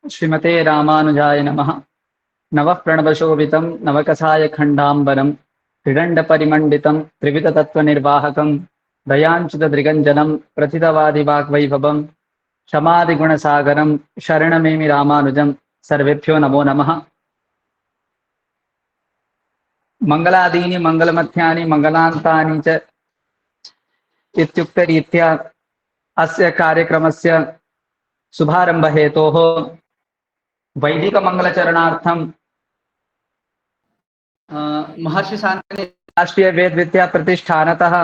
श्रीमते रामानुजाय नमः। नवः प्रणवशोभितं नवकसाय खण्डाम्बरं त्रिदण्डपरिमण्डितं त्रिविधतत्त्वनिर्वाहकं दयाञ्चितदृगञ्जनं प्रथितवादिवाग्वैभवं क्षमादिगुणसागरं शरणमेमि रामानुजं सर्वेभ्यो नमो नमः। मङ्गलादीनि मङ्गलमध्यानि मङ्गलान्तानि च इत्युक्तरीत्या अस्य कार्यक्रमस्य शुभारम्भहेतोः वैदिकमङ्गलचरणार्थं महर्षि शान्तिनि राष्ट्रीय वेद विद्या प्रतिष्ठानतः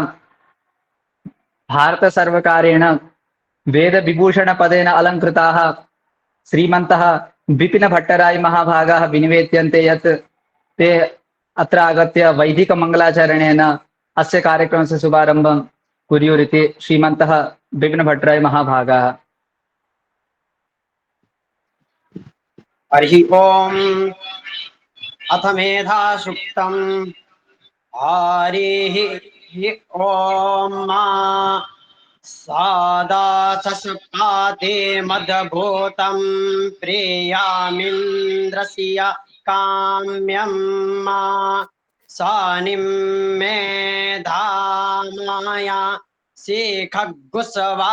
भारत सर्वकारेण वेद विभूषण पदेन अलंकृताः श्रीमन्तः विपिन भट्टराय महाभागाः विनिवेद्यन्ते यत् ते अत्र आगत्य वैदिक मंगलाचरणेन अस्य कार्यक्रमस्य शुभारम्भं कुर्युरिति श्रीमन्तः विपिन भट्टराय महाभागाः। हरि ओम अथ मेधा सुक्तम् हरि ओम सादासपाते मदभूतं प्रियामिन्द्रस्य काम्यं सानिं मेधामाया शिखगुस्वाहा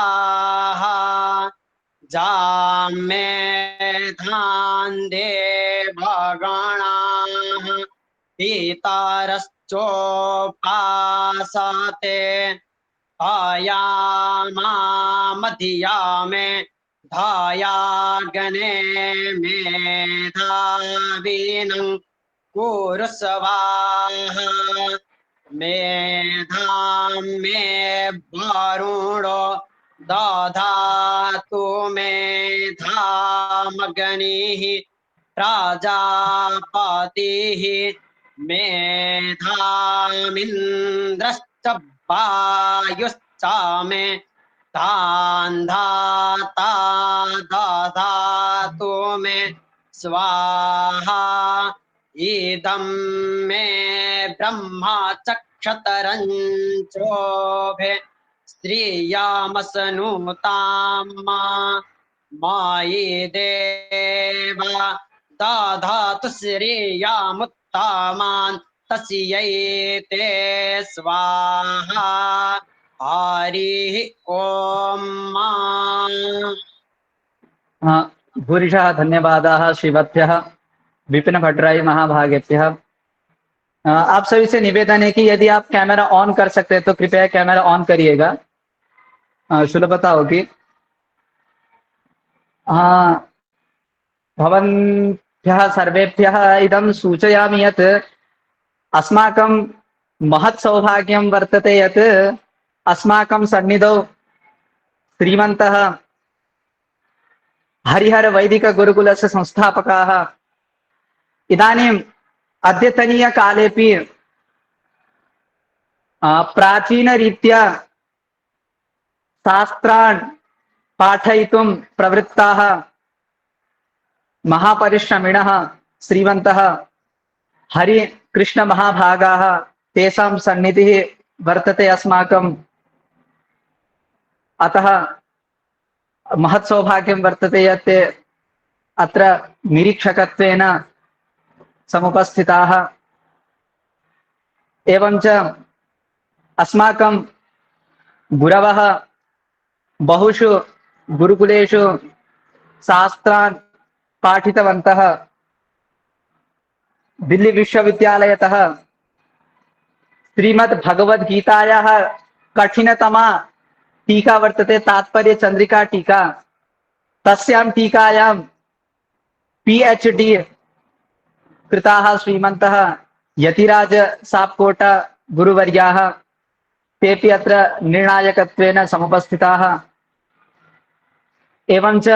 जामेधान् देवगणाः पितरश्चोपासते धायामामधिया मे धायागणे मेधाविनं कुरु स्वाहा मेधां मे वरुणो दधातु मेधामग्निः प्रजापतिः मेधामिन्द्रश्च वायुश्च मे धान्धाता दधातु मे स्वाहा इदं मे ब्रह्मा चक्षतरञ्चोभे स्त्रियामसनुतां मायि देवा दधातु श्रियामुत्तमान् तस्यै ते स्वाहा हरिः ओम। भूरिशः धन्यवादाः श्रीवत्भ्यः विपिन भट्टराय महाभागेभ्यः। आप सभी से निवेदन है कि यदि आप कैमरा ऑन कर सकते हैं तो कृपया कैमरा ऑन करिएगा। सुलभता होगी। भवन्भ्यः सर्वेभ्यः इदं सूचयामि यत् अस्माकं महत् सौभाग्यं वर्तते यत् अस्माकं सन्निधौ श्रीमन्तः हरिहर वैदिक गुरुकुलस्य संस्थापकाः इदानीम् अद्यतनीय कालेपि प्राचीन रीत्या शास्त्रान् पाठयितुं प्रवृत्ताः महापरिश्रमिणः श्रीमन्तः हरि कृष्ण महाभागाः तेषां सन्निधिः वर्तते अस्माकम्। अतः महत् सौभाग्यं वर्तते यत् अत्र निरीक्षकत्वेन समुपस्थिताः। एवं च अस्माकं गुरवः बहुषु गुरुकुलेषु शास्त्रान् पाठितवन्तः। दिल्ली विश्वविद्यालयतः श्रीमद् भगवद्गीतायाः कठिनतमा टीका वर्तते तात्पर्य चंद्रिका टीका। तस्यां टीकायां PhD कृताः श्रीमन्तः यतिराज सापकोटा गुरुवर्याः तेपि अत्र निर्णायकत्वेन समुपस्थिताः। एवं च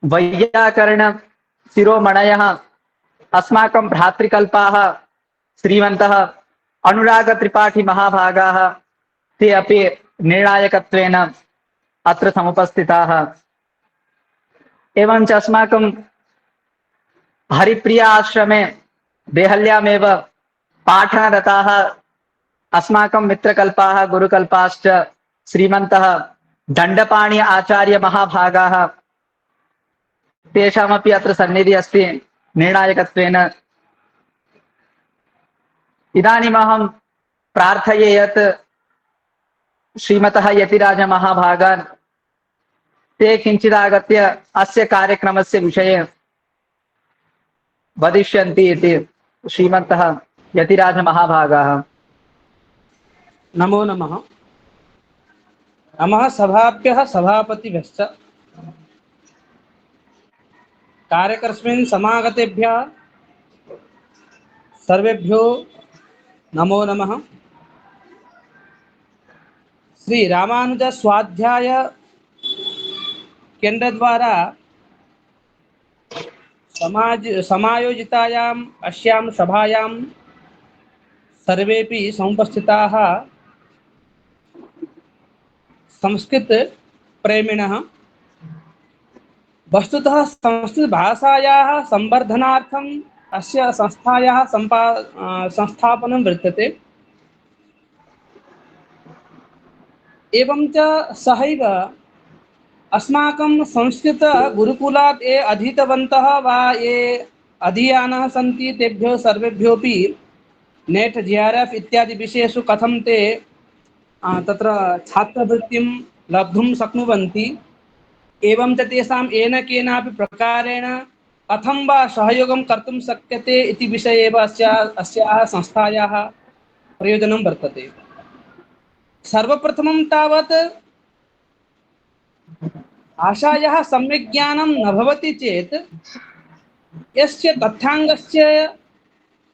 वैयाकरण शिरोमणयः अस्माकं भ्रातृकल्पाः श्रीमन्तः अनुराग त्रिपाठी महाभागाः ते अपि निर्णायकत्वेन अत्र समुपस्थिताः। एवं च अस्माकं हरिप्रिया आश्रमे देहल्यामेव पाठनरताः अस्माकं मित्रकल्पाः गुरुकल्पाश्च श्रीमन्तः दण्डपाणि आचार्य महाभागाः तेषामपि अत्र सन्निधिः अस्ति निर्णायकत्वेन। इदानीमहं प्रार्थये यत् श्रीमतः यतिराजमहाभागान् ते किञ्चिदागत्य अस्य कार्यक्रमस्य विषये वदिष्यन्ति इति। श्रीमन्तः यतिराजमहाभागाः। नमो नमः। नमः सभाभ्यः सभापतिभ्यश्च कार्यक्रमस्मिन् समागतेभ्यः सर्वेभ्यो नमो नमः। श्री रामानुज स्वाध्याय केंद्र द्वारा समायोजितायाम् अस्यां सभायां सर्वेपि समुपस्थिताः संस्कृत प्रेमिणः वस्तुतः संस्कृत भाषायाः संवर्धनार्थम् अस्य संस्थायाः संस्थापनं वर्तते। एवं च सहैव अस्माकं संस्कृत गुरुकुलात् ये अधीतवन्तः वा ये अधीयानः सन्ति तेभ्यो सर्वेभ्योऽपि नेट JRF इत्यादि विषयेषु कथं ते तत्र छात्रवृत्तिं लब्धुं शक्नुवन्ति, एवं च तेषां येन केनापि प्रकारेण कथं वा सहयोगं कर्तुं शक्यते इति विषये एव अस्याः संस्थायाः प्रयोजनं वर्तते। सर्वप्रथमं तावत् भाषायाः सम्यक् ज्ञानं न भवति चेत् यस्य तथ्याङ्गस्य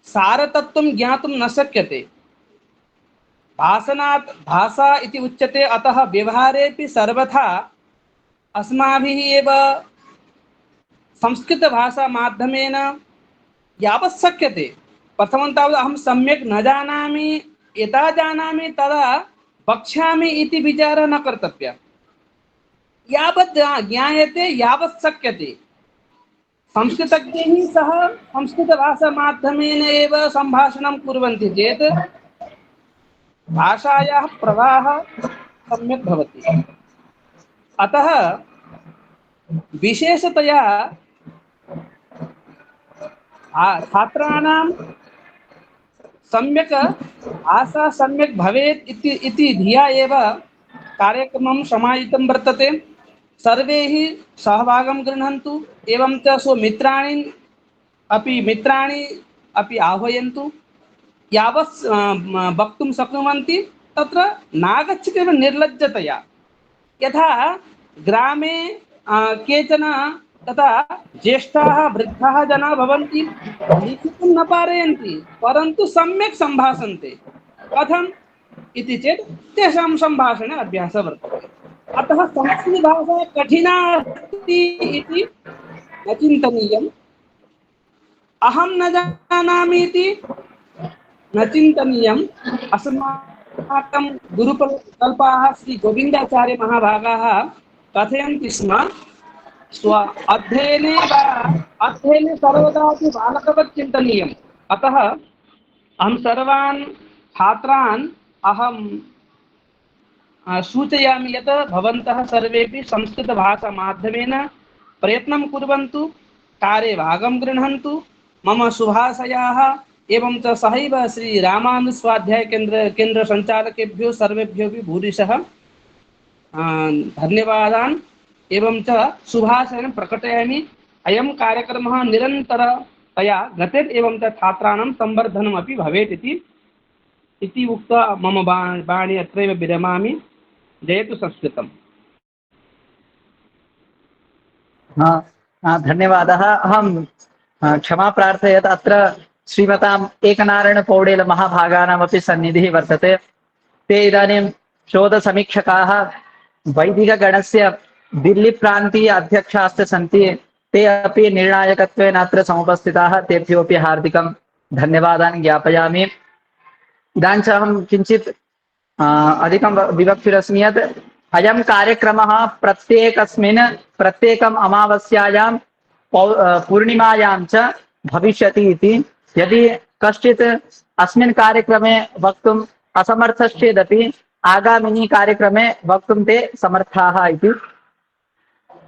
सारतत्त्वं ज्ञातुं न शक्यते। भाषणात् भाषा इति उच्यते, अतः व्यवहारेपि सर्वथा अस्माभिः एव संस्कृतभाषा माध्यमेन यावत् शक्यते। प्रथमं तावत् अहं सम्यक् न जानामि, यदा जानामि तदा वक्ष्यामि इति विचारः न कर्तव्यः। यावत् ज्ञायते यावत् शक्यते संस्कृतज्ञैः सह संस्कृतभाषा माध्यमेन एव सम्भाषणं कुर्वन्ति चेत् भाषायाः प्रवाहः सम्यक् भवति। अतः विशेषतया छात्राणां सम्यक् भाषा सम्यक् भवेत् इति धिया एव कार्यक्रमं समायोजितं वर्तते। सर्वैः सहभागं गृह्णन्तु, एवं च स्वमित्राणि अपि आह्वयन्तु। यावत् वक्तुं शक्नुवन्ति तत्र नागच्छति एव निर्लज्जतया। यथा ग्रामे केचन तथा ज्येष्ठाः वृद्धाः जनाः भवन्ति, लिखितुं न पारयन्ति परन्तु सम्यक् सम्भाषन्ते। कथम् इति चेत् तेषां सम्भाषणे अभ्यासः वर्तते। अतः संस्कृतभाषा कठिना अस्ति इति न चिन्तनीयम्। अहं न जानामि इति न चिन्तनीयम्। अस्माकं गुरुकल्पाः श्री गोविन्दाचार्य महाभागाः कथयन्ति स्म, स्व अध्ययने सर्वदापि बालकवत् चिन्तनीयम्। अतः अहं सर्वान् छात्रान् सूचयामि यत् भवन्तः सर्वेपि संस्कृतभाषा माध्यमेन प्रयत्नं कुर्वन्तु, कार्ये भागं गृह्णन्तु। मम शुभाशयाः एवं च सहैव श्री रामानुज स्वाध्याय केन्द्र संचालकेभ्यो सर्वेभ्यो भूरिशः धन्यवादान् एवं च शुभाशयं प्रकटयामि। अयं कार्यक्रमः निरन्तरतया गतेत्, एवं च छात्राणां संवर्धनमपि भवेत् इति उक्त्वा मम वाणी अत्रैव विरमामि। जयतु संस्कृतम्। धन्यवादः। अहं क्षमा प्रार्थयत्, अत्र श्रीमताम् एकनारायण पौडेल महाभागानामपि सन्निधिः वर्तते। ते इदानीं शोधसमीक्षकाः वैदिकगणस्य दिल्ली प्रान्तीय अध्यक्षाश्च सन्ति। ते अपि निर्णायकत्वेन अत्र समुपस्थिताः। तेभ्योऽपि हार्दिकं धन्यवादान् ज्ञापयामि। इदानीं च अहं किञ्चित् अधिकं विवक्षुरस्मि यत् अयं कार्यक्रमः प्रत्येकम् अमावास्यायां पूर्णिमायां च भविष्यति इति। यदि कश्चित् अस्मिन् कार्यक्रमे वक्तुम् असमर्थश्चेदपि आगामिनि कार्यक्रमे वक्तुं ते समर्थाः इति।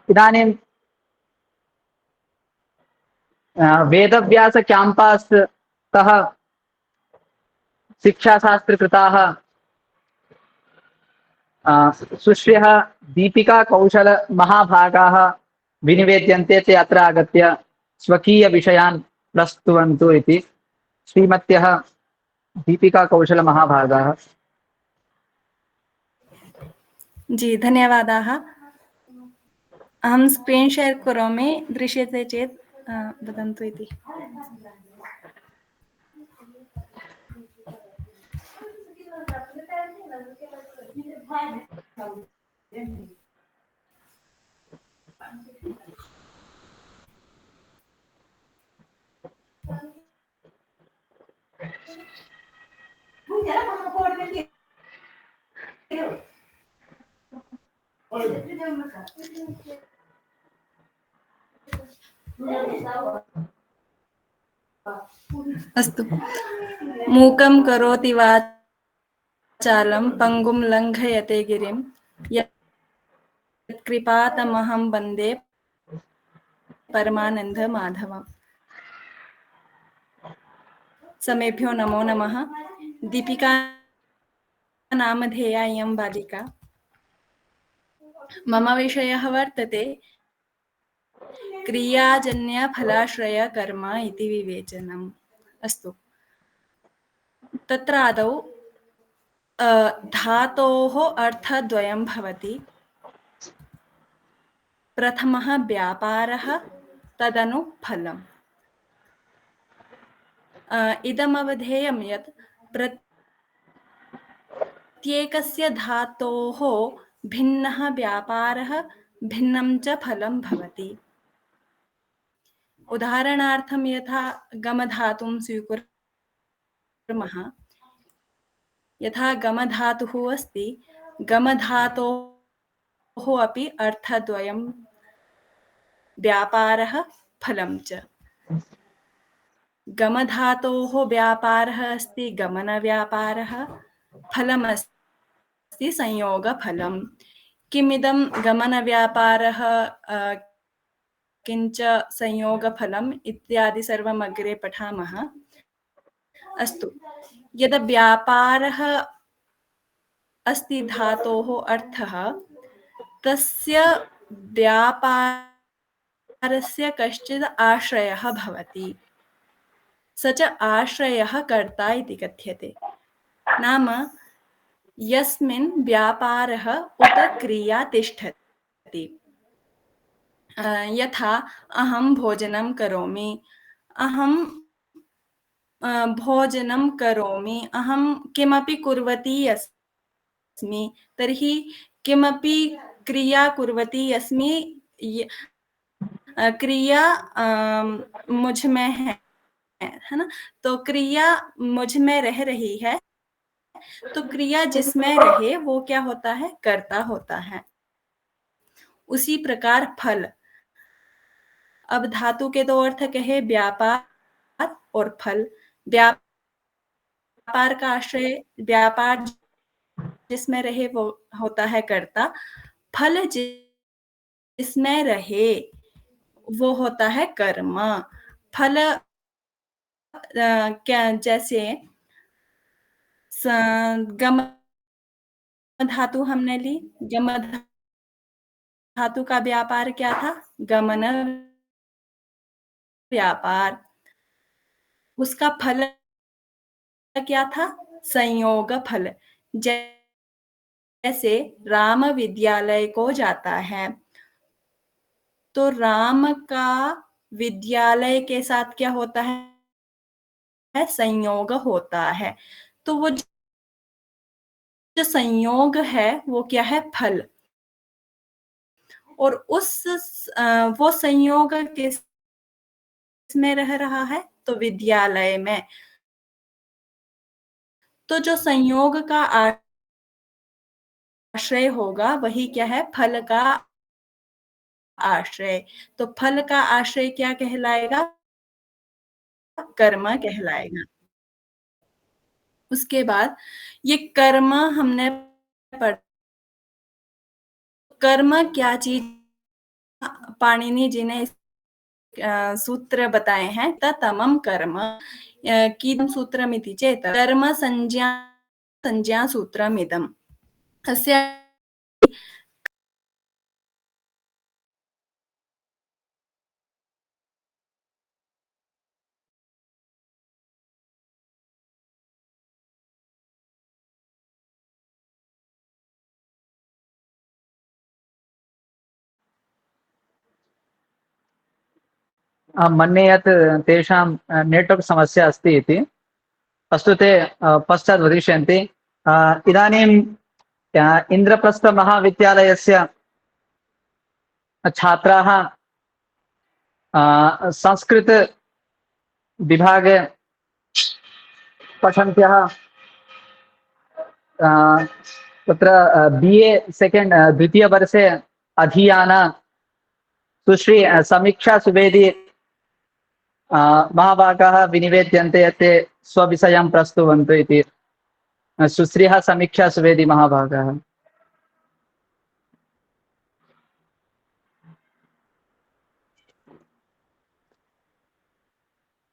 इदानीं वेदव्यास कैंपस तः शिक्षाशास्त्रकृताः सुश्र्यः दीपिका कौशल महाभागाः विनिवेद्यन्ते ते अत्र आगत्य स्वकीयविषयान् प्रस्तुवन्तु इति श्रीमत्यः दीपिका कौशल महाभागाः। जी धन्यवादाः। अहं स्क्रीन् शेर् करोमि, दृश्यते चेत् वदन्तु इति। अस्तु। मूकं करोति वाचालं पङ्गुं लङ्घयते गिरिं यत्कृपातमहं वन्दे परमानन्दमाधवम्। समेभ्यो नमो नमः। दीपिका नामधेया इयं बालिका। मम विषयः वर्तते क्रियाजन्यफलाश्रयकर्म इति विवेचनम्। अस्तु, तत्र आदौ धातोः अर्थद्वयं भवति। प्रथमः व्यापारः, तदनु फलम्। इदमवधेयं यत् प्रत्येकस्य धातोः भिन्नः व्यापारः, भिन्नं च फलं भवति। उदाहरणार्थं यथा गमधातुं स्वीकुर्मः, यथा गमधातुः अस्ति, गमधातोः अपि अर्थद्वयं, व्यापारः फलं च। गमधातोः व्यापारः अस्ति गमनव्यापारः, फलमस्ति संयोगफलं। किमिदं गमनव्यापारः किञ्च संयोगफलम् इत्यादि सर्वम् अग्रे पठामः। अस्तु, यद् व्यापारः अस्ति धातोः अर्थः, तस्य व्यापारस्य कश्चित् आश्रयः भवति। स च आश्रयः कर्ता इति कथ्यते। नाम यस्मिन् व्यापारः उत क्रिया तिष्ठति। यथा अहं भोजनं करोमि, अहं भोजनं करोमि, अहं किमपि कुर्वती अस्मि, तर्हि किमपि क्रिया कुर्वती अस्मि, क्रिया मुझ में है ना, तो क्रिया मुझ में रह रही है, तो क्रिया जिसमें रहे वो क्या होता है, कर्ता होता है। उसी प्रकार फल, अब धातु के दो अर्थ कहे, व्यापार और फल। व्यापार का आश्रय, व्यापार जिसमें रहे वो होता है कर्ता, फल जिसमें रहे वो होता है कर्म। फल क्या, जैसे गम धातु हमने ली, गम धातु का व्यापार क्या था, गमन व्यापार। उसका फल क्या था, संयोग फल। जैसे राम विद्यालय को जाता है, तो राम का विद्यालय के साथ क्या होता है, संयोग होता है। तो वो जो संयोग है वो क्या है, फल। और वो संयोग किस में रह रहा है, तो विद्यालय में। तो जो संयोग का आश्रय होगा वही क्या है, फल का आश्रय। तो फल का आश्रय क्या कहलाएगा, कर्म कहलाएगा। उसके बाद ये कर्म हमने पढ़ा, कर्म क्या चीज, पाणिनि जी ने सूत्र बताए हैं तमम कर्म कीदं सूत्रमिति चेत् कर्म संज्ञा सूत्रमिदम् अस्य मन्ये यत् तेषां नेट्वर्क् समस्या अस्ति इति। अस्तु, ते पश्चात् वदिष्यन्ति। इदानीं इन्द्रप्रस्थमहाविद्यालयस्य छात्राः संस्कृत विभागे पठन्त्यः तत्र BA सेकेण्ड् द्वितीयवर्षे अधीयाना सुश्री समीक्षा सुवेदी महाभागाः विनिवेद्यन्ते यत् ते स्वविषयं प्रस्तुवन्तु इति। सुश्रियः समीक्षा सुवेदी महाभागाः।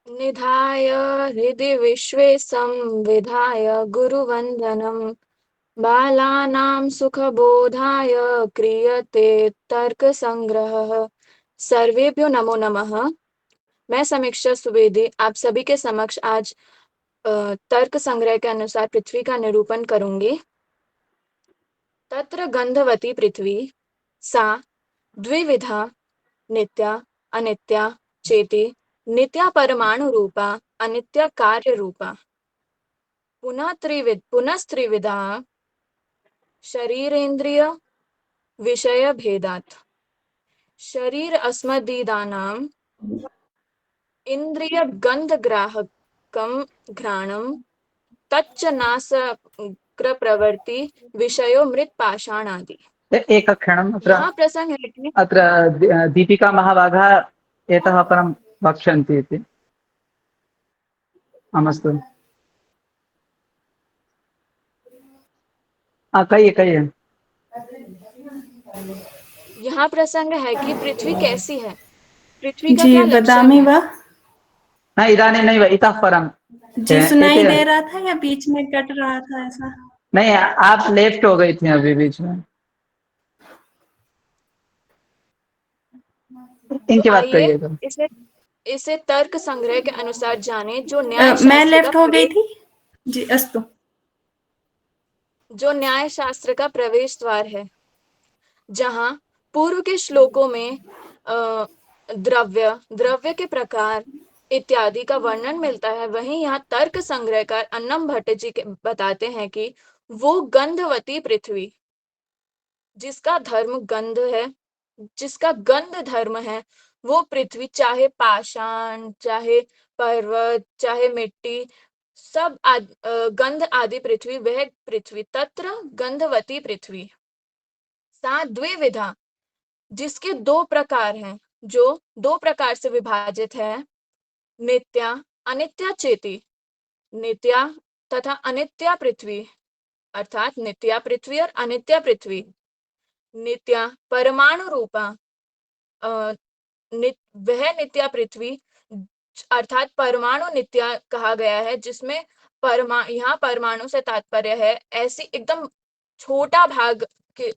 निधाय हृदि विश्वे संविधाय गुरुवन्दनं बालानां सुखबोधाय क्रियते तर्कसंग्रहः। सर्वेभ्यो नमो नमः। मैं समीक्षा सुवेदी आप सभी के समक्ष आज तर्क संग्रह के अनुसार पृथ्वी का निरूपण करूंगी। तत्र गंधवती पृथ्वी सा द्विविधा नित्या अनित्या चेति। नित्या परमाणु रूपा अनित्या कार्य रूपा। पुनस्त्रिविधा शरीरेन्द्रिय विषय भेदात्। शरीर अस्मदीदानाम् इंद्रिय गंध ग्राहकम घ्राणम तच्च नास प्रवृत्ति विषयो मृत पाषाण आदि। एकक्षणम् यहाँ प्रसंग है कि अत्र दीपिका महाभागः एतः परं वक्ष्यन्ति इति। अस्तु, कहिए। यहाँ प्रसंग है कि पृथ्वी कैसी है, पृथ्वी का जी क्या लक्षण बदामि है। वा न इदानीं नैव, इतः परं। जी सुनाई दे रहा था या बीच में कट रहा था ऐसा? नहीं, आप लेफ्ट हो गई थी अभी बीच में। इनकी बात आइए करिएगा। इसे तर्क संग्रह के अनुसार जाने जो मैं लेफ्ट हो गई थी। जी अस्तु। जो न्याय शास्त्र का प्रवेश द्वार है, जहाँ पूर्व के श्लोकों में द्रव्य के प्रकार इत्यादि का वर्णन मिलता है, वहीं यहाँ तर्क संग्रहकार अन्नम भट्ट जी के बताते हैं कि वो गंधवती पृथ्वी जिसका धर्म गंध है, जिसका गंध धर्म है, वो पृथ्वी चाहे पाषाण चाहे पर्वत चाहे मिट्टी सब गंध आदि पृथ्वी, वह पृथ्वी तत्र गंधवती पृथ्वी सा द्विविधा जिसके दो प्रकार हैं, जो दो प्रकार से विभाजित है। नित्या अनित्या चेति। नित्या तथा अनित्या पृथ्वी अर्थात नित्या पृथ्वी और अनित्या पृथ्वी। नित्या परमाणु रूपा वह नित्या पृथ्वी अर्थात परमाणु नित्या कहा गया है, जिसमें यहाँ परमाणु से तात्पर्य है ऐसी एकदम छोटा भाग के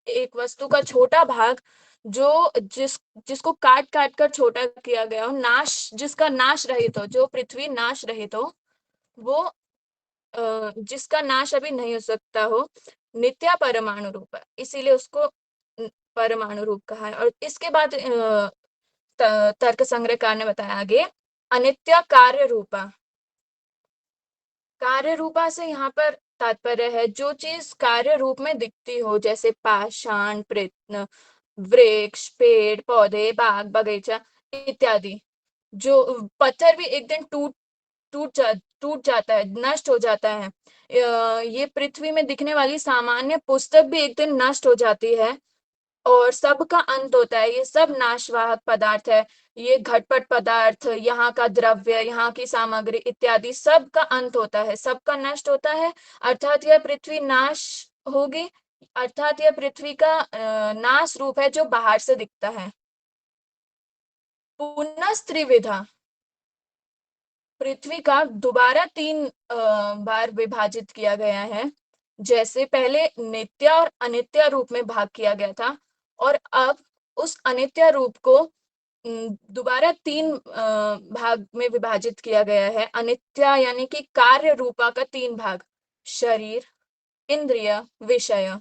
एक वस्तु का छोटा भाग जो जिसको काट काट कर छोटा किया गया हो, जिसका नाश रहित हो, जो पृथ्वी नाश रहित हो, वो जिसका नाश अभी नहीं हो सकता हो, नित्या परमाणु रूप है, इसीलिए उसको परमाणु रूप कहा है। और इसके बाद तर्क संग्रहकार ने बताया आगे अनित्य कार्य रूपा। कार्य रूपा से यहाँ पर तात्पर्य है जो चीज कार्य रूप में दिखती हो, जैसे पाषाण प्रयत्न वृक्ष पेड़ पौधे बाग बगीचा इत्यादि। जो पत्थर भी एक दिन टूट जाता है, नष्ट हो जाता है। ये पृथ्वी में दिखने वाली सामान्य पुस्तक भी एक दिन नष्ट हो जाती है और सबका अंत होता है। ये सब नाशवाहक पदार्थ है, ये घटपट पदार्थ, यहाँ का द्रव्य, यहाँ की सामग्री इत्यादि सब का अंत होता है, सबका नष्ट होता है। अर्थात यह पृथ्वी नाश होगी, अर्थात यह पृथ्वी का नाश रूप है जो बाहर से दिखता है। पुनस्त्रिविधा, पृथ्वी का दोबारा 3 बार विभाजित किया गया है। जैसे पहले नित्य और अनित्य रूप में भाग किया गया था, और अब उस अनित्य रूप को दोबारा 3 भाग में विभाजित किया गया है। अनित्य यानी कि कार्य रूपा का 3 भाग, शरीर, इंद्रिय, विषय।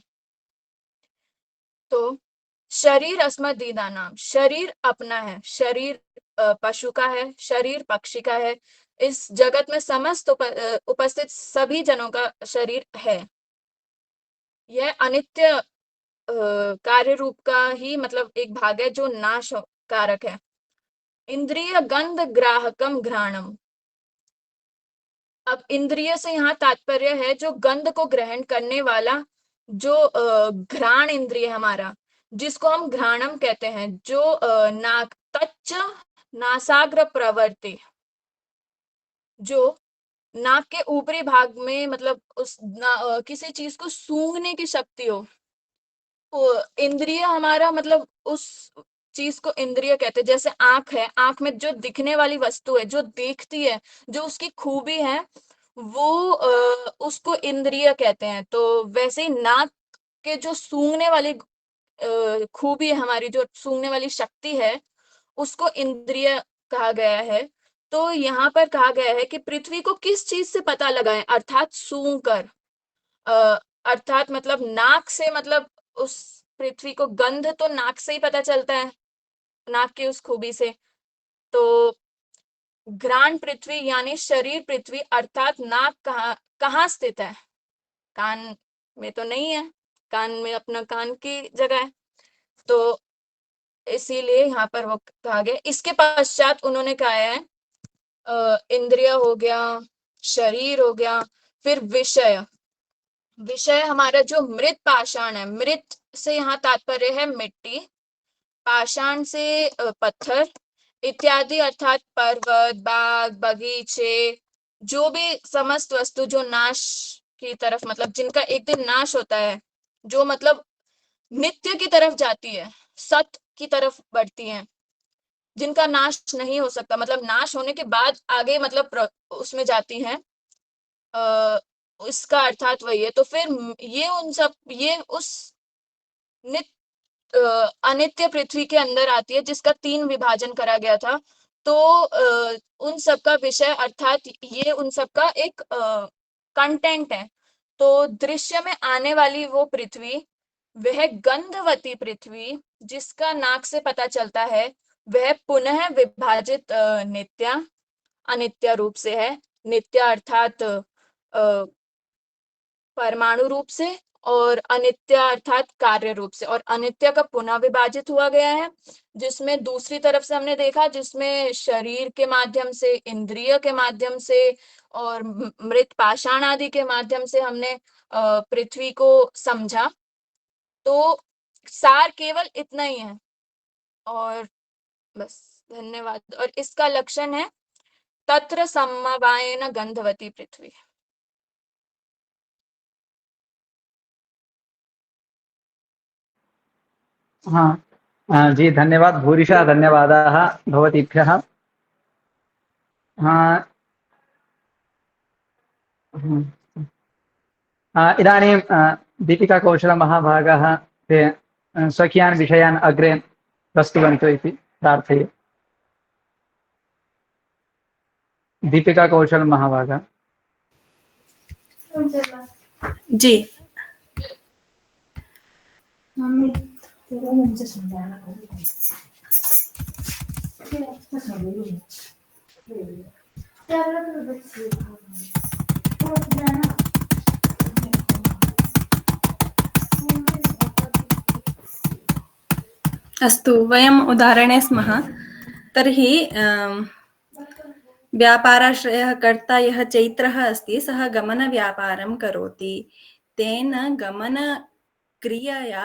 तो शरीर अस्मदीदा नाम, शरीर अपना है, शरीर पशु का है, शरीर पक्षी का है, इस जगत में समस्त उपस्थित सभी जनों का शरीर है। यह अनित्य कार्य रूप का ही मतलब एक भाग है जो नाश कारक है। इंद्रिय गंध ग्राहकम घ्राणम, अब इंद्रिय से यहाँ तात्पर्य है जो गंध को ग्रहण करने वाला, जो घ्राण इंद्रिय हमारा, जिसको हम घ्राणम कहते हैं, जो नाक तच्च नासाग्र प्रवर्ती, जो नाक के ऊपरी भाग में मतलब किसी चीज को सूंघने की शक्ति हो। तो इंद्रिय हमारा मतलब उस चीज को इंद्रिय कहते हैं। जैसे आंख है, आंख में जो दिखने वाली वस्तु है, जो देखती है, जो उसकी खूबी है, वो उसको इंद्रिय कहते हैं। तो वैसे ही नाक के जो सूंघने वाली खूबी है हमारी, जो सूंघने वाली शक्ति है, उसको इंद्रिय कहा गया है। तो यहाँ पर कहा गया है कि पृथ्वी को किस चीज से पता लगाएं, अर्थात सूंघ कर, अर्थात मतलब नाक से, मतलब उस पृथ्वी को गंध तो नाक से ही पता चलता है, नाक की उस खूबी से। तो घ्राण पृथ्वी यानी शरीर पृथ्वी, अर्थात नाक कहाँ स्थित है, कान में तो नहीं है, कान में अपना कान की जगह है, तो इसीलिए यहाँ पर वो कहा गया। इसके पश्चात उन्होंने कहा है इंद्रिय हो गया, शरीर हो गया, फिर विषय। विषय हमारा जो मृत पाषाण है, मृत से यहाँ तात्पर्य है मिट्टी, पाषाण से पत्थर इत्यादि, अर्थात पर्वत, बाग, बगीचे, जो भी समस्त वस्तु जो नाश की तरफ, मतलब जिनका एक दिन नाश होता है, जो मतलब नित्य की तरफ जाती है, सत की तरफ बढ़ती है, जिनका नाश नहीं हो सकता, मतलब नाश होने के बाद आगे मतलब उसमें जाती हैं, इसका अर्थात वही है। तो फिर ये उन सब, ये उस अनित्य पृथ्वी के अंदर आती है, जिसका 3 विभाजन करा गया था। तो उन सब का विषय, अर्थात ये उन सब का एक कंटेंट है। तो दृश्य में आने वाली वो पृथ्वी, वह गंधवती पृथ्वी, जिसका नाक से पता चलता है, वह पुनः विभाजित नित्य अनित्य रूप से है। नित्य अर्थात परमाणु रूप से, और अनित्य अर्थात कार्य रूप से। और अनित्य का पुनः विभाजित हुआ गया है, जिसमें दूसरी तरफ से हमने देखा, जिसमें शरीर के माध्यम से, इंद्रिय के माध्यम से और मृत पाषाण आदि के माध्यम से हमने पृथ्वी को समझा। तो सार केवल इतना ही है, और बस, धन्यवाद। और इसका लक्षण है तत्र समवायेन गंधवती पृथ्वी। जी धन्यवाद, भूरिशः धन्यवादाः भवतीभ्यः। इदानीं दीपिका कौशलमहाभागाः ते स्वकीयान् विषयान् अग्रे प्रस्तुवन्तु इति प्रार्थये। दीपिका कौशलमहाभागा। जी। अस्तु, वयम् उदाहरणे स्मः। तर्हि व्यापाराश्रयः कर्ता यः चैत्रः अस्ति, सः गमनव्यापारं करोति। तेन गमनक्रियया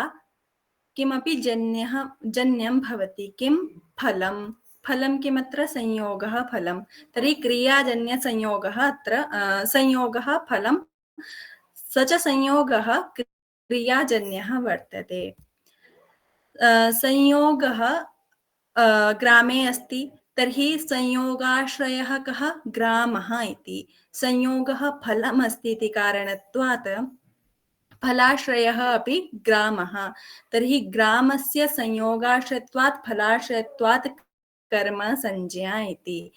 किमपि जन्यं भवति। किं? फलं। फलं किमत्र? संयोगः फलं। तर्हि क्रियाजन्यसंयोगः अत्र संयोगः फलं, स च संयोगः क्रियाजन्यः वर्तते। संयोगः ग्रामे अस्ति तर्हि संयोगाश्रयः कः? ग्रामः इति। संयोगः फलमस्ति इति कारणत्वात् फलाश्रयः अपि ग्रामः। तर्हि ग्रामस्य संयोगाश्रयत्वात् फलाश्रयत्वात् कर्मसंज्ञा इति।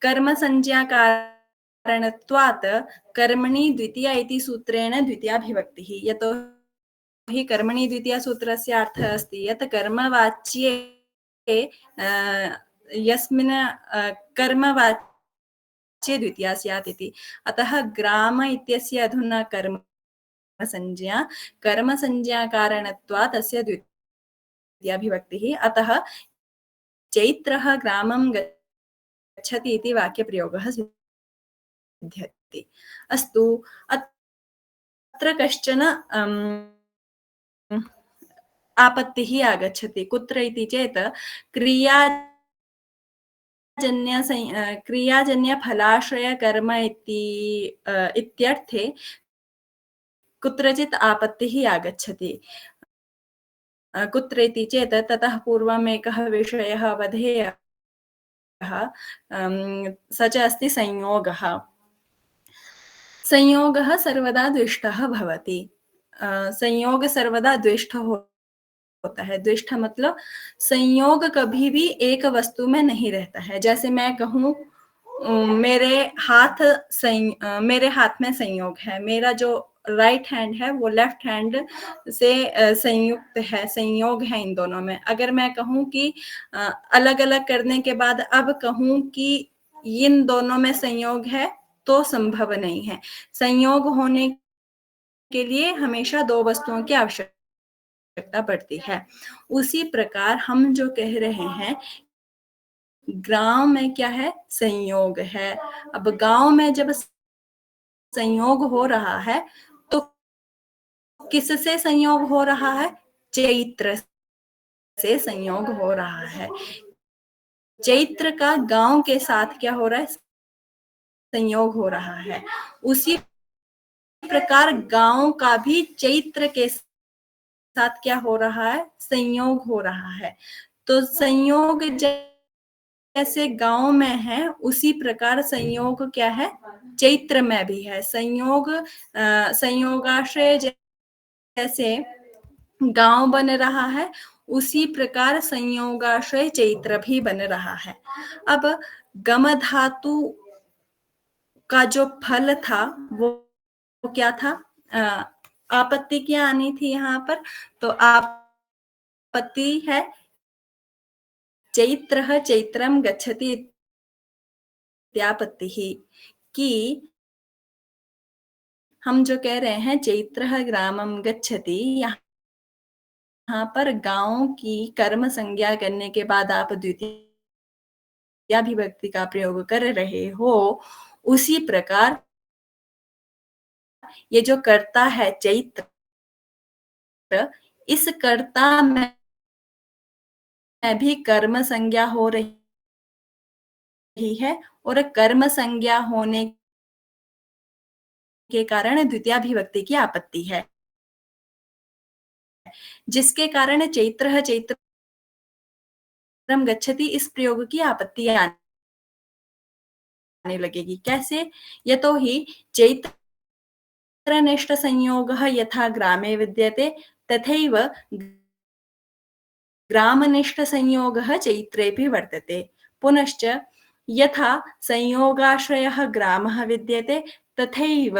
कर्मसंज्ञा कारणत्वात् कर्मणि द्वितीया इति सूत्रेण द्वितीया विभक्तिः। यतोहि कर्मणि द्वितीया सूत्रस्य अर्थः अस्ति यत् कर्मवाच्ये यस्मिन् कर्मवाच्ये द्वितीया स्यात् इति। अतः ग्राम इत्यस्य अधुना कर्मसंज्ञा कारणत्वात् तस्य द्वितीया विभक्तिः। अतः चैत्रः ग्रामं गच्छति इति वाक्यप्रयोगः सिद्ध्यति। अस्तु, अत्र कश्चन आपत्तिः आगच्छति। कुत्र इति चेत् क्रियाजन्यफलाश्रयकर्म इत्यर्थे कुत्रचित् आपत्तिः आगच्छति। कुत्र इति चेत् ततः पूर्वम् एकः विषयः अवधेयः, स च अस्ति संयोगः। संयोगः सर्वदा द्विष्टः भवति। संयोग सर्वदा द्विष्ट होता है। द्विष्ट मतलब संयोग कभी भी एक वस्तु में नहीं रहता है। जैसे मैं कहूँ मेरे हाथ में संयोग है, मेरा जो राइट हैंड है वो लेफ्ट हैंड से संयुक्त है, संयोग है इन दोनों में। अगर मैं कहूँ कि अलग अलग करने के बाद अब कहूँ कि इन दोनों में संयोग है तो संभव नहीं है। संयोग होने के लिए हमेशा दो वस्तुओं की आवश्यकता पड़ती है। उसी प्रकार हम जो कह रहे हैं गांव में क्या है? संयोग है। अब गांव में जब संयोग हो रहा है तो किससे संयोग हो रहा है? चैत्र से संयोग हो रहा है। चैत्र का गांव के साथ क्या हो रहा है? संयोग हो रहा है। उसी प्रकार गांव का भी चैत्र के साथ क्या हो रहा है? संयोग हो रहा है। तो संयोग जैसे गांव में है उसी प्रकार संयोग क्या है? चैत्र में भी है। संयोगाश्रय जैसे गांव बन रहा है उसी प्रकार संयोगाश्रय चैत्र भी बन रहा है। अब गम धातु का जो फल था वो क्या था? आपत्ति क्या आनी थी यहाँ पर? तो आपत्ति है चैत्रः चैत्रं गच्छति इत्यापत्तिः, कि हम जो कह रहे हैं चैत्रः ग्रामं गच्छति, यहाँ पर गांव की कर्म संज्ञा करने के बाद आप द्वितीया विभक्ति का प्रयोग कर रहे हो। उसी प्रकार ये जो कर्ता है चैत्र, इस कर्ता में भी कर्म संज्ञा हो रही है और कर्म संज्ञा होने के कारण द्वितीया विभक्ति की आपत्ति है, जिसके कारण चैत्रः चैत्रं गच्छति इस प्रयोग की आपत्ति आने लगेगी। कैसे? यतोहि चैत्रनिष्ठ संयोगः यथा ग्रामे विद्यते तथैव ग्रामनिष्ठ संयोगः चैत्रेऽपि वर्तते। पुनश्च यथा संयोगाश्रयः ग्रामः विद्यते तथैव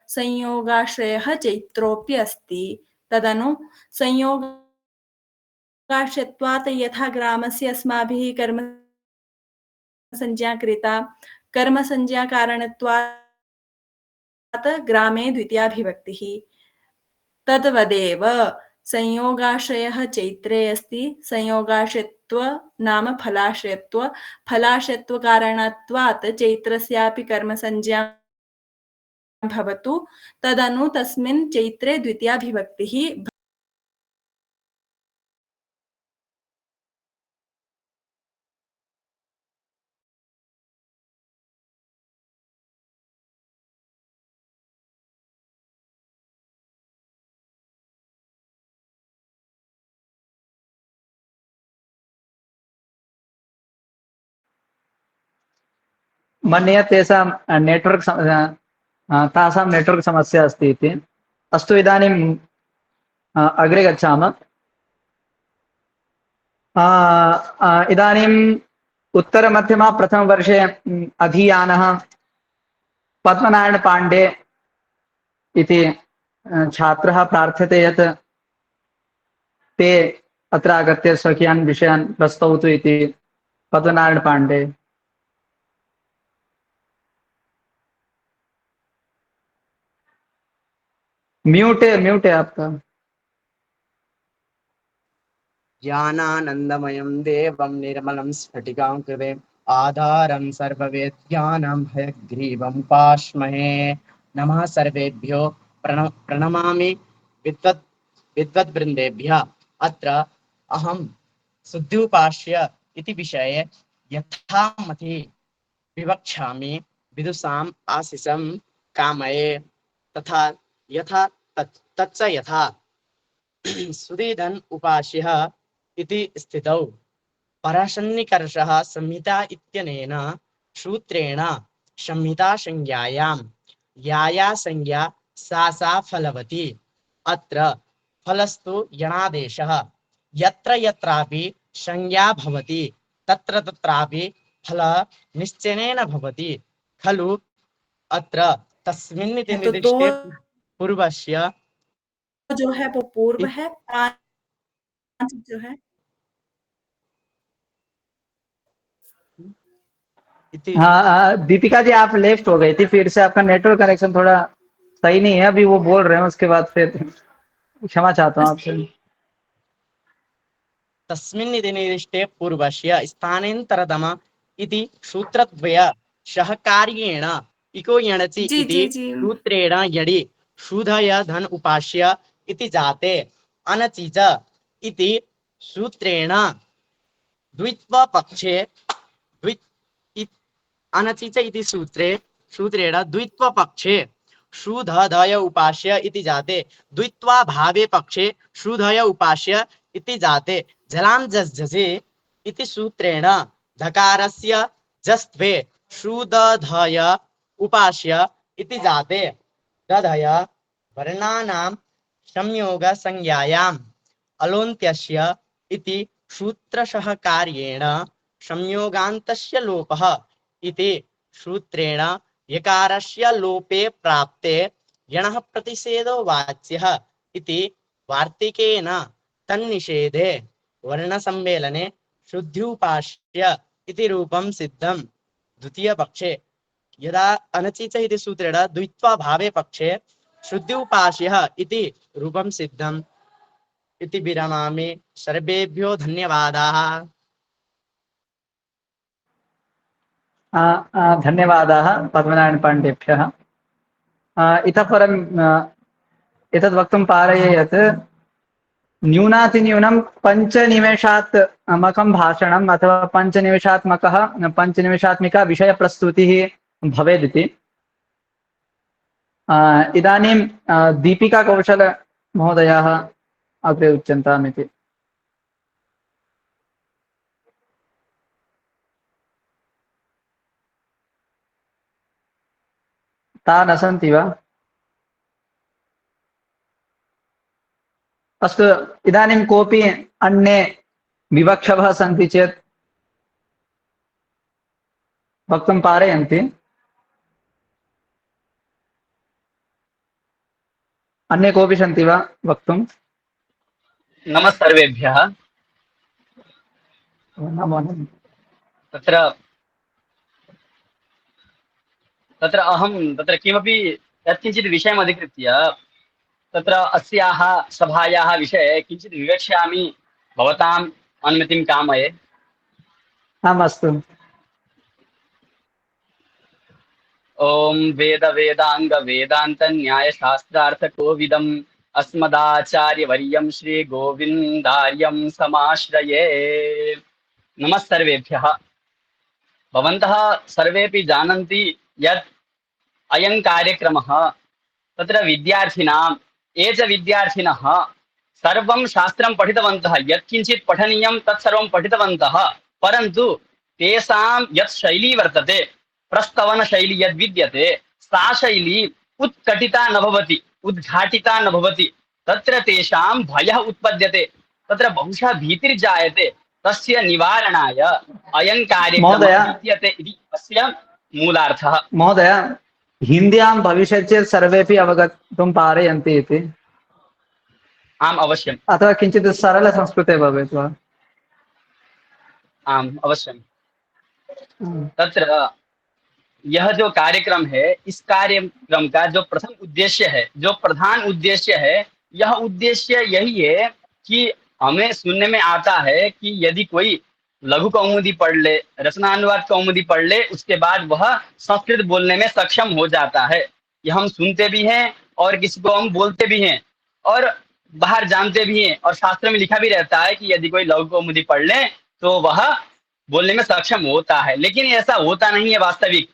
संयोगाश्रयः चैत्रोऽपि अस्ति। तदनु संयोगाश्रयत्वात् यथा ग्रामस्य अस्माभिः कर्म संज्ञा कृता, कर्म संज्ञा कारणत्वात् ग्रामे द्वितीया विभक्तिः, तद्वदेव संयोगाश्रयः चैत्रे अस्ति। संयोगाश्रयत्व नाम फलाश्रयत्व, फलाश्रयत्व कारणत्वात् चैत्रस्यापि कर्म संज्ञा भवतु, तदनु तस्मिन् चैत्रे द्वितीया विभक्तिः मन्ये तेषां नेट्वर्क् तासां नेट्वर्क् समस्या अस्ति इति। अस्तु इदानीं अग्रे गच्छामः। इदानीम् उत्तरमध्यमा प्रथमवर्षे अधीयानः पद्मनारायण पाण्डे इति छात्रः प्रार्थ्यते यत् ते अत्र आगत्य स्वकीयान् विषयान् प्रस्तौतु इति। पद्मनारायण पाण्डे। म्यूट है आपका। ज्ञानानन्दमयं देवं निर्मलं स्फटिकां कृते आधारं सर्ववेद्यानां हयग्रीवं पाश्महे। नमः सर्वेभ्यो प्रणमामि विद्वद्वृन्देभ्यः। अत्र अहं शुद्ध्युपास्य इति विषये यथामति विवक्ष्यामि। विदुषाम् आशिषं कामये तथा यथा तच्च यथा सुदीधन उपास्यः इति स्थितौ पराशन्निकर्षः संहिता इत्यनेन सूत्रेण संहिता संज्ञायां या संज्ञा सा फलवती। अत्र फलस्तु यणादेशः। यत्र यत्रापि संज्ञा भवति तत्र तत्रापि फल निश्चयेन भवति खलु। अत्र तस्मिन् इति तो दो निर्दिष्टे पूर्वस्य जो है वो पूर्व है, पांच जो है हाँ दीपिका जी आप लेफ्ट हो गई थी, फिर से आपका नेटवर्क कनेक्शन थोड़ा सही नहीं है। अभी वो बोल रहे हैं, उसके बाद फिर क्षमा चाहता हूँ आपसे। तस्मिन् इति निर्दिष्टे पूर्वस्य स्थानेन्तरतम इति सूत्रद्वय सहकार्येण इको यणचि जी इति जी जी सूत्रेण यडि शुधय धन उपास्य इति जाते अनचिच इति सूत्रेण द्वित्वपक्षे अनचिच इति सूत्रेण द्वित्वपक्षे शुधय उपास्य इति जाते द्वित्वा भावे पक्षे शुधय उपास्य इति जाते जलां जसि इति सूत्रेण धकारस्य जस्त्वे शुदधय उपास्य इति जाते दधय वर्णानां संयोग संज्ञायाम् अलोन्त्यस्य इति सूत्रसहकार्येण संयोगान्तस्य लोपः इति सूत्रेण यकारस्य लोपे प्राप्ते यणः प्रतिषेधो वाच्यः इति वार्तिकेन तन्निषेधे वर्णसम्मेलने शुद्ध्युपास्य इति रूपं सिद्धं। द्वितीय पक्षे यदा अनचिच इति सूत्रेण द्वित्वा भावे पक्षे शुद्ध्युपास्यः इति रूपं सिद्धम् इति विरमामि। सर्वेभ्यो धन्यवादाः। धन्यवादाः पद्मनारायण पाण्डेभ्यः। इतः परं एतद् वक्तुं पारये यत् न्यूनातिन्यूनं 5 निमेषात् मकं भाषणम् अथवा 5 निमेषात्मिका विषयप्रस्तुतिः भवेदिति। इदानीं दीपिका कौशल महोदयाः अग्रे उच्यन्तामिति। ता न सन्ति वा? अस्तु इदानीं कोऽपि अन्ये विवक्षवः सन्ति चेत् वक्तुं पारयन्ति। अन्ये कोऽपि सन्ति वा वक्तुं? नमः सर्वेभ्यः। नमो नमः। तत्र अहं किमपि यत्किञ्चित् विषयम् अधिकृत्य तत्र अस्याः सभायाः विषये किञ्चित् विवक्ष्यामि, भवताम् अनुमतिं कामये। आम् अस्तु। ॐ वेद वेदांग वेदांत न्याय शास्त्रार्थ कोविदम् अस्मदाचार्यवर्यं श्री गोविन्दार्यं समाश्रये। नमः सर्वेभ्यः। भवन्तः सर्वेपि जानन्ति यत् अयं कार्यक्रमः तत्र विद्यार्थिनां ये च विद्यार्थिनः सर्वं शास्त्रं पठितवन्तः, यत्किञ्चित् पठनीयं तत्सर्वं पठितवन्तः, परन्तु तेषां यत् शैली वर्तते प्रस्तवन शैली यद विद्यते सा शैली उत्कटिता न भवति, उद्घाटिता न भवति, तत्र तेषां भयः उत्पद्यते, तत्र बहुशः भीतिर्जायते, तस्य निवारणाय अयं कार्यक्रमः महोदय विद्यते इति अस्य मूलार्थः। महोदय हिन्द्यां भविष्यति चेत् सर्वेपि अवगन्तुं पारयन्ति इति, आम् अवश्यम्। अथवा किञ्चित् सरलसंस्कृते भवेत् वा? आम् अवश्यम्। तत्र यह जो कार्यक्रम है, इस कार्यक्रम का जो प्रथम उद्देश्य है, जो प्रधान उद्देश्य है, यह उद्देश्य यही है कि हमें सुनने में आता है कि यदि कोई लघु कौमुदी पढ़ ले, रचनानुवाद कौमुदी पढ़ ले, उसके बाद वह संस्कृत बोलने में सक्षम हो जाता है। यह हम सुनते भी हैं और किसी को हम बोलते भी हैं और बाहर जानते भी हैं, और शास्त्र में लिखा भी रहता है कि यदि कोई लघु कौमुदी पढ़ ले तो वह बोलने में सक्षम होता है। लेकिन ऐसा होता नहीं है वास्तविक,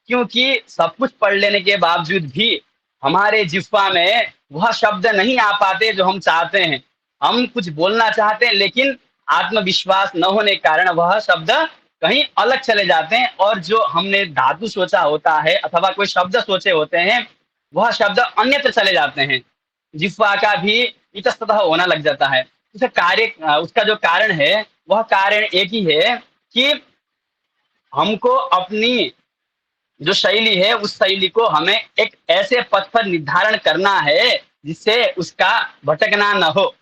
क्योंकि सब कुछ पढ़ लेने के बावजूद भी हमारे जिह्वा में वह शब्द नहीं आ पाते जो हम चाहते हैं। हम कुछ बोलना चाहते हैं लेकिन आत्मविश्वास न होने के कारण वह शब्द कहीं अलग चले जाते हैं, और जो हमने धातु सोचा होता है अथवा कोई शब्द सोचे होते हैं वह शब्द अन्यत्र चले जाते हैं। जिह्वा का भी इतस्ततः होना लग जाता है। उसका जो कारण है वह कारण एक ही है कि हमको अपनी जो शैली है उस शैली को हमें एक ऐसे पथ पर निर्धारण करना है जिससे उसका भटकना न हो।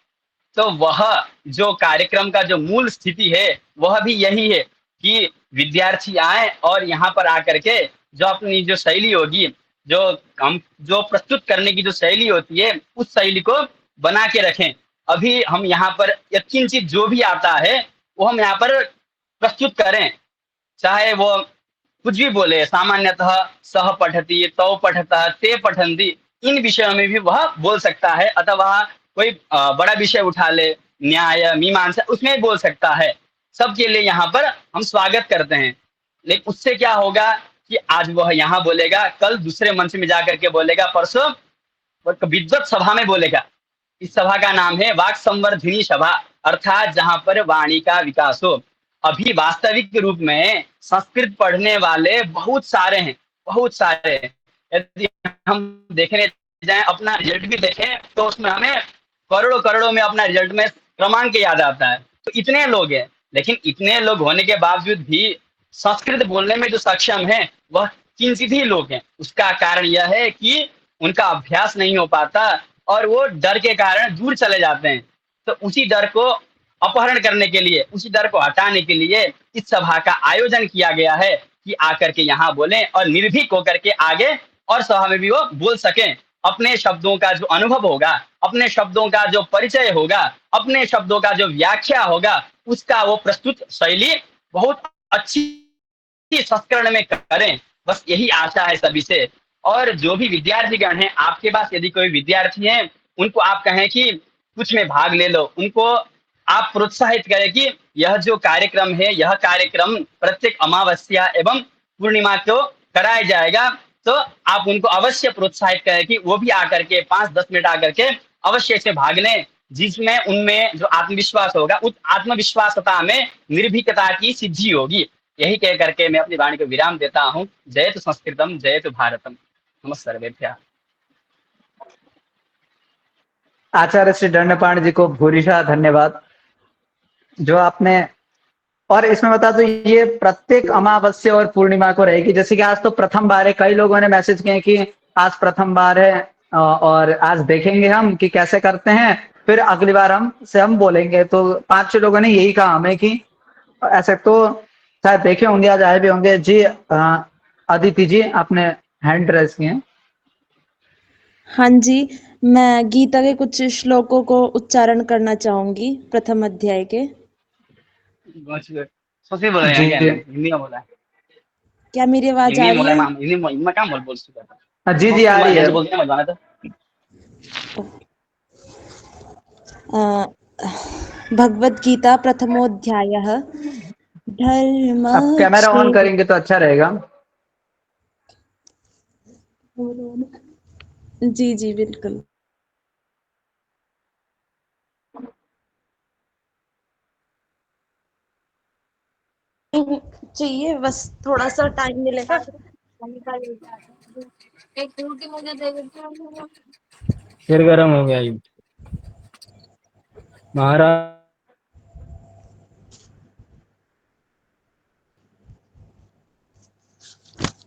तो वह जो कार्यक्रम का जो मूल स्थिति है वह भी यही है कि विद्यार्थी आए और यहाँ पर आकर के जो अपनी जो शैली होगी, जो हम जो प्रस्तुत करने की जो शैली होती है उस शैली को बना के रखें। अभी हम यहाँ पर यत्किंचित जो भी आता है वो हम यहाँ पर प्रस्तुत करें, चाहे वो कुछ भी बोले, सामान्यतः सह पठति, तौ पठतः, ते पठन्ति, इन विषयों में भी वह बोल सकता है। अथवा कोई बड़ा विषय उठा ले, न्याय मीमांसा, उसमें भी बोल सकता है। सबके लिए यहाँ पर हम स्वागत करते हैं। लेकिन उससे क्या होगा कि आज वह यहाँ बोलेगा, कल दूसरे मंच में जाकर के बोलेगा, परसों विद्वत सभा में बोलेगा। इस सभा का नाम है वाक संवर्धिनी सभा, अर्थात जहाँ पर वाणी का विकास हो। अभी वास्तविक रूप में संस्कृत पढ़ने वाले बहुत सारे हैं, बहुत सारे हैं। यदि हम देखने जाएं, अपना रिजल्ट भी देखें तो उसमें हमें करोड़ों करोड़ों में अपना रिजल्ट में क्रमांक याद आता है। तो इतने लोग हैं, लेकिन इतने लोग होने के बावजूद भी संस्कृत बोलने में जो सक्षम है वह किंचित ही लोग हैं। उसका कारण यह है कि उनका अभ्यास नहीं हो पाता और वो डर के कारण दूर चले जाते हैं। तो उसी डर को अपहरण करने के लिए, उसी डर को हटाने के लिए इस सभा का आयोजन किया गया है कि आकर के यहाँ बोलें और निर्भीक होकर के आगे और सभा में भी वो बोल सकें। अपने शब्दों का जो अनुभव होगा, अपने शब्दों का जो परिचय होगा, अपने शब्दों का जो व्याख्या होगा, उसका वो प्रस्तुत शैली बहुत अच्छी संस्करण में करें। बस यही आशा है सभी से। और जो भी विद्यार्थीगण हैं, आपके पास यदि कोई विद्यार्थी हैं, उनको आप कहें कि कुछ में भाग ले लो, उनको आप प्रोत्साहित करें कि यह जो कार्यक्रम है, यह कार्यक्रम प्रत्येक अमावस्या एवं पूर्णिमा को कराया जाएगा। तो आप उनको अवश्य प्रोत्साहित करें कि वो भी आकर के 5-10 मिनट आकर के अवश्य इसे भाग लें, जिसमें उनमें जो आत्मविश्वास होगा, उस आत्मविश्वासता में निर्भीकता की सिद्धि होगी। यही कह करके मैं अपनी वाणी को विराम देता हूँ। जयतु संस्कृतम, जयतु भारतम। नमस्कार सर्वेभ्यः। आचार्य श्री दंडपाणि जी को भूरिशा धन्यवाद जो आपने। और इसमें बता दो, ये प्रत्येक अमावस्या और पूर्णिमा को रहेगी। जैसे कि आज तो प्रथम बार है, कई लोगों ने मैसेज किए कि आज प्रथम बार है और आज देखेंगे हम कि कैसे करते हैं, फिर अगली बार हम बोलेंगे। तो 5-6 लोगों ने यही कहा हमें कि ऐसे तो शायद देखे होंगे, आज आए भी होंगे। जी अदिति जी, आपने हैंड रेज किए। हाँ जी, मैं गीता के कुछ श्लोकों को उच्चारण करना चाहूंगी, प्रथम अध्याय के। सोचे बोला जी क्या हिंदी में बोला है? क्या मेरी आवाज आ रही है? हिंदी में काम बोल चुका जी जी आ रही है। बोलते हैं मत भगवत गीता प्रथमोध्यायः धर्म अब कैमरा ऑन करेंगे तो अच्छा रहेगा। जी जी बिल्कुल। चाहिए, बस थोड़ा सा टाइम मिलेगा। फिर गर्म हो गया ये महाराज।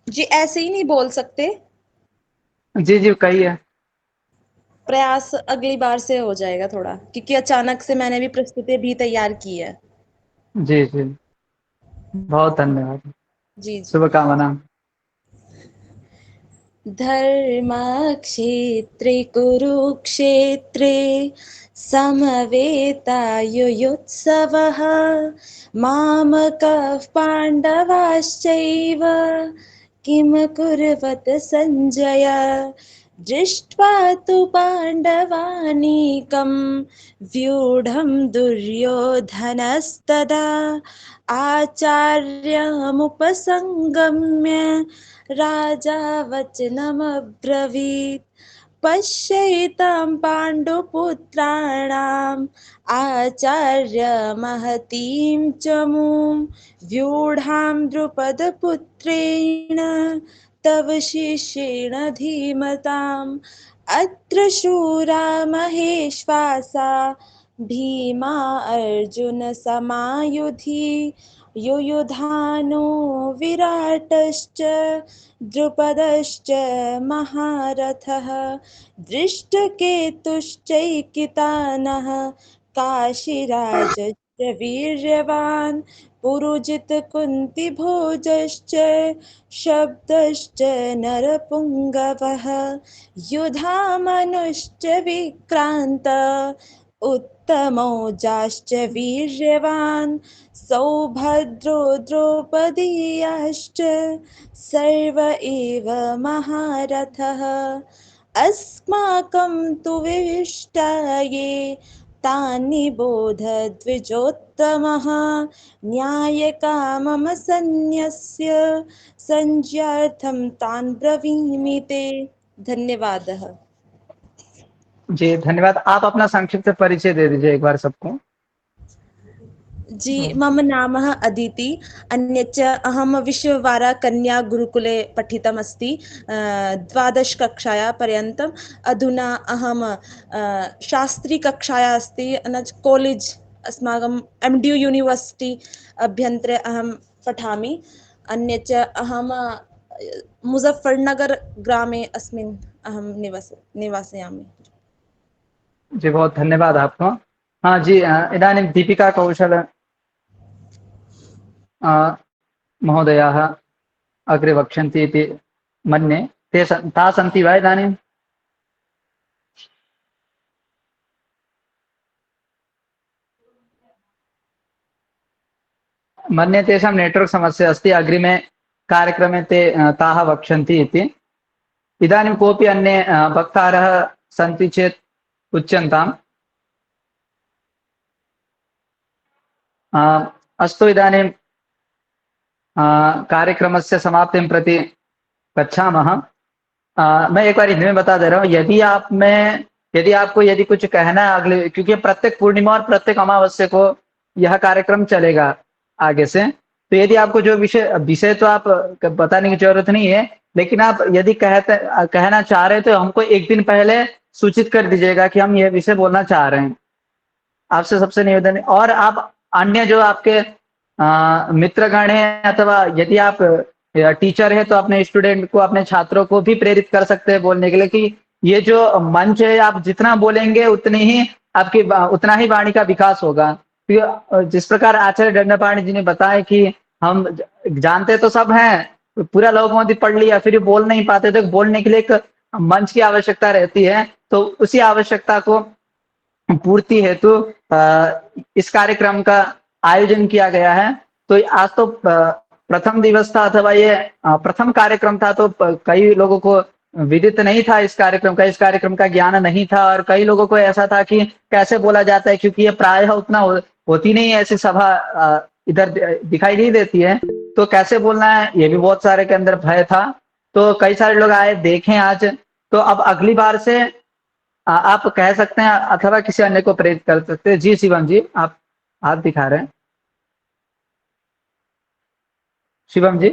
जी ऐसे ही नहीं बोल सकते, जी जी कहिए। प्रयास अगली बार से हो जाएगा थोड़ा, क्योंकि अचानक से मैंने भी प्रस्तुति भी तैयार की है। जी जी बहुत धन्यवाद। जी जी। शुभकामना। धर्मक्षेत्रे कुरुक्षेत्रे समवेतायुयुत्सवः मामकः पाण्डवाश्चैव किम कुर्वत सञ्जय दृष्ट्वा तु पाण्डवानीकं व्यूढं दुर्योधनस्तदा आचार्यमुपसङ्गम्य राजा वचनमब्रवीत् पश्यैतां पाण्डुपुत्राणाम् आचार्य महतीं च मूं व्यूढां द्रुपदपुत्रेण तव शिष्येण धीमताम् अत्र शूरा महेश्वासा भीमा अर्जुनसमायुधि युयुधानो विराटश्च द्रुपदश्च महारथः दृष्टकेतुश्चैकितानः काशीराजश्च वीर्यवान् पुरुजितकुन्तिभोजश्च शब्दश्च नरपुङ्गवः युधामनुश्च विक्रान्त उत्तमौजाश्च वीर्यवान् सौभद्रो द्रौपदीयाश्च सर्व एव महारथः अस्माकं तु विशिष्टाये तानि बोध द्विजोत्तमः न्यायका मम सन्न्यस्य संज्ञार्थं तान् ब्रवीमि ते। धन्यवादः। जी धन्यवाद। आप अपना संक्षिप्त परिचय दे दीजिए एक बार सबको। जी मम नाम अदिति, अन्यच्च अहं विश्ववारा कन्या गुरुकुले पठितमस्ति 12 कक्षाया पर्यन्तम्। अधुना अहं शास्त्री कक्षाया अस्ति कॉलेज अस्माकं MDU यूनिवर्सिटी अभ्यन्तरे अहं पठामि। अन्यच्च अहं मुजफ्फरनगर ग्रामे अस्मिन् अहं निवसामि। जी बहुत धन्यवाद आपको। हाँ जी इदानीं दीपिका कौशल महोदयाः अग्रे वक्ष्यन्ति इति मन्ये। ताः सन्ति वा इदानीं? मन्ये तेषां नेट्वर्क् समस्या अस्ति। अग्रिमे कार्यक्रमे ताः वक्ष्यन्ति इति। इदानीं कोऽपि अन्ये वक्तारः सन्ति चेत् उच्यन्ताम्। अस्तु इदानीं कार्यक्रमस्य समाप्तिं प्रति गच्छामः। मैं एक बार हिंदी में बता दे रहा हूँ, यदि आपको कुछ कहना है अगले, क्योंकि प्रत्येक पूर्णिमा और प्रत्येक अमावस्या को यह कार्यक्रम चलेगा आगे से, तो यदि आपको जो विषय तो आप बताने की जरूरत नहीं है, लेकिन आप यदि कहना चाह रहे हैं तो हमको एक दिन पहले सूचित कर दीजिएगा कि हम यह विषय बोलना चाह रहे हैं। आपसे सबसे निवेदन है। और आप अन्य जो आपके मित्रगण हैं, अथवा यदि आप टीचर है तो अपने स्टूडेंट को, अपने छात्रों को भी प्रेरित कर सकते हैं बोलने के लिए कि ये जो मंच है, आप जितना बोलेंगे उतना ही वाणी का विकास होगा। जिस प्रकार आचार्य दंडपाणि जी ने बताया कि हम जानते तो सब हैं, पूरा लोकमत पढ़ लिया फिर बोल नहीं पाते, तो बोलने के लिए एक मंच की आवश्यकता रहती है। तो उसी आवश्यकता को पूर्ति हेतु इस कार्यक्रम का आयोजन किया गया है। तो आज तो प्रथम दिवस था, अथवा ये प्रथम कार्यक्रम था, तो कई लोगों को विदित नहीं था इस कार्यक्रम का ज्ञान नहीं था, और कई लोगों को ऐसा था कि कैसे बोला जाता है, क्योंकि ये प्रायः उतना होती नहीं है ऐसी सभा, इधर दिखाई नहीं देती है, तो कैसे बोलना है ये भी बहुत सारे के अंदर भय था। तो कई सारे लोग आए, देखें आज। तो अब अगली बार से आप कह सकते हैं, अथवा किसी अन्य को प्रेरित कर सकते हैं। जी शिवम जी, आप दिखा रहे हैं। शिवम जी,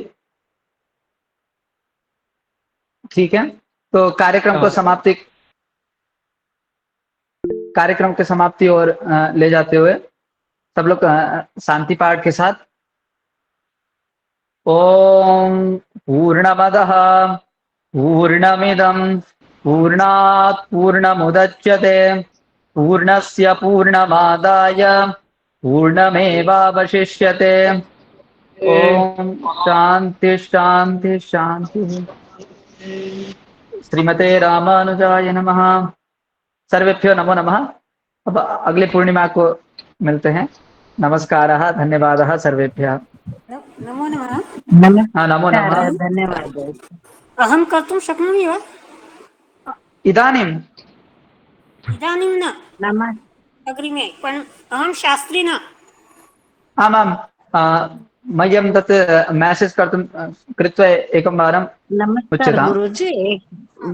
ठीक है। तो कार्यक्रम के समाप्ति और ले जाते हुए सब लोग शांति पाठ के साथ ओम पूर्णमदः पूर्णमिदं पूर्णात् पूर्णमुदच्यते पूर्णस्य पूर्णमादाय पूर्णमेवावशिष्यते। ओम शांति शांति शांति। श्रीमते रामानुजाय नमः। सर्वेभ्यो नमो नमः। अब अगले पूर्णिमा को मिलते हैं। नमस्कारः, धन्यवादः सर्वेभ्यः। नमो नमः। हाँ, नमो नमः। धन्यवादः। अहं कर्तुं शक्नोमि वा? इदानीं इदानीं न, नमः अग्रिमे, पण अहं शास्त्री न। आमां मह्यं तत् मेसेज् कर्तुं कृत्वा एकं वारं नमस्कार उच्यताम्। गुरुजी, एक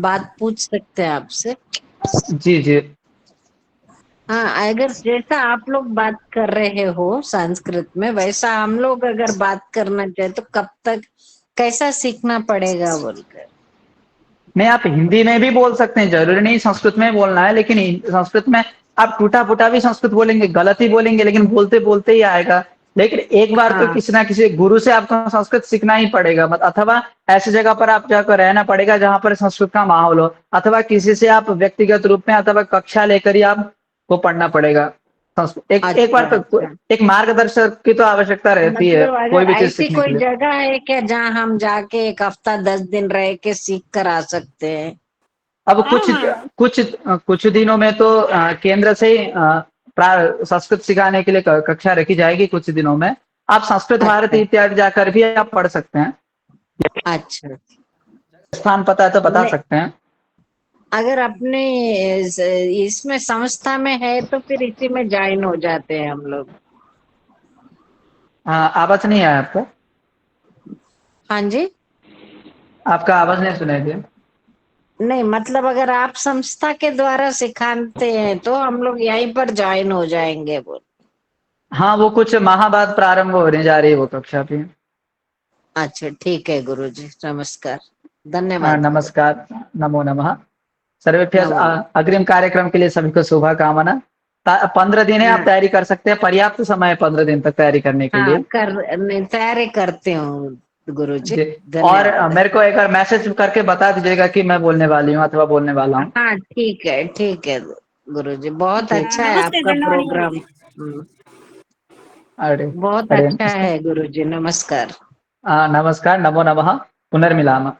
बात पूछ सकते हैं आपसे? जी जी। हाँ, अगर जैसा आप लोग बात कर रहे हो संस्कृत में, वैसा हम लोग अगर बात करना चाहे तो कब तक, कैसा सीखना पड़ेगा बोलकर? नहीं, आप हिंदी में भी बोल सकते हैं, जरूरी नहीं संस्कृत में बोलना है, लेकिन संस्कृत में आप टूटा फूटा भी संस्कृत बोलेंगे, गलत ही बोलेंगे, लेकिन बोलते बोलते ही आएगा। लेकिन एक बार तो हाँ। किसी ना किसी गुरु से आपको संस्कृत सीखना ही पड़ेगा, अथवा ऐसी जगह पर आप जाकर रहना पड़ेगा जहां पर संस्कृत का माहौल हो, अथवा किसी से आप व्यक्तिगत रूप में अथवा कक्षा लेकर ही आपको पढ़ना पड़ेगा संस्कृत। एक बार तो एक मार्गदर्शक की तो आवश्यकता रहती है मतलब कोई भी अगर चीज ऐसी सीखने के कोई लिए। जगह है क्या जहाँ हम जाके 1 हफ्ता 10 दिन रह के सीख कर आ सकते हैं? अब कुछ दिनों में तो केंद्र से ही संस्कृत सिखाने के लिए कक्षा रखी जाएगी। कुछ दिनों में आप संस्कृत भारती इत्यादि जाकर भी आप पढ़ सकते हैं। अच्छा, स्थान पता है तो बता नहीं, सकते हैं। अगर अपने इसमें संस्था में है तो फिर इसी में ज्वाइन हो जाते हैं हम लोग। आवाज नहीं आया आपको? हाँ जी, आपका आवाज नहीं सुनाई दिया। नहीं मतलब अगर आप संस्था के द्वारा सिखाते हैं तो हम लोग यहीं पर ज्वाइन हो जाएंगे बोल। हाँ, वो कुछ माह बाद प्रारंभ होने जा रही है वो कक्षा भी। अच्छा ठीक है गुरुजी, नमस्कार, धन्यवाद। नमस्कार, नमो नमः। सर्वेभ्यः नमो नमः। अग्रिम कार्यक्रम के लिए सभी को शुभकामना। 15 दिन है, आप तैयारी कर सकते हैं, पर्याप्त समय है 15 दिन तक तैयारी करने के लिए। तैयारी करते हूँ गुरुजी, और धन्यवाद। मेरे को एक बार मैसेज करके बता दीजिएगा कि मैं बोलने वाली हूँ अथवा बोलने वाला हूँ। हाँ ठीक है गुरुजी, बहुत अच्छा है नमस्ते, आपका दंडवत। प्रोग्राम। अरे बहुत अरे अच्छा है गुरुजी, नमस्कार। नमस्कार, नमो नमः, पुनर्मिलामः।